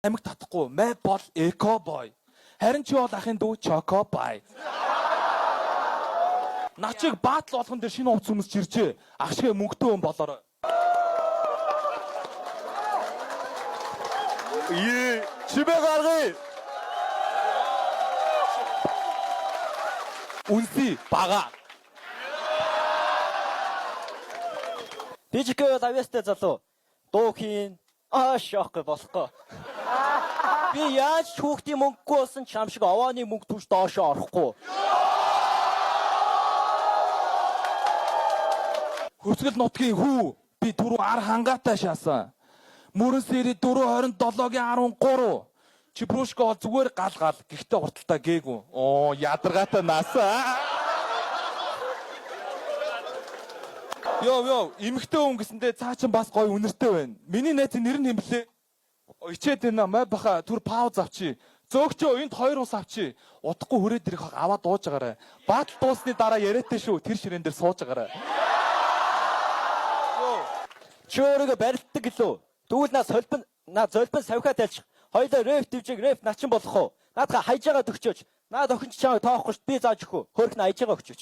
Амиг татахгүй. Мэ бол эко бой. Харин чи бол ахын дүү чоко бай. Начиг баатал болгон дээр шинэ хувц хүмүүс чирчээ. Ах шиг мөнгөтэй хүн болоорой. Чибэ гаргая. Үнси бага. Бижиг авьяастай залуу. Дуу хийн. Шохгүй болохгүй. Би яаж хүүхдийн мөнгөгүй болсон ч ам шиг овооны мөнгө түш доошоо орохгүй. Хөсгөл нутгийн хүү. Би түрүү ар хангаатай шаасан. Мөрөн сэри 427-гийн 13. Чипрушко зүгээр гал. Гэхдээ хурдталтаа гээгүй. Оо, ядаргаатай насаа. Йоо, эмхтэй хүн гэсэндээ цаа чин бас гоё үнэртэй байна. Миний найзын нэр нь хэм блэ? Ичээд байна май баха түр пауз авчи. Зөөгчөө энд 2 ус авчи. Удахгүй хүрээд ирэх аваад дууж агаарай. Баатал дуусны дараа яриатай шүү. Тэр ширээн дээр сууж агаарай. Чи өөрийгөө барилддаг гэлөө. Тэгвэл наа золбин савхаа тайлчих. Хоёлоо рэф дивжиг рэф начин болох уу? Наадха хайж байгаа төгчөөч. Наад охин ч чамайг тоохгүй ш. Би зааж өгөө. Хөрх нь айж байгаа өгчөөч.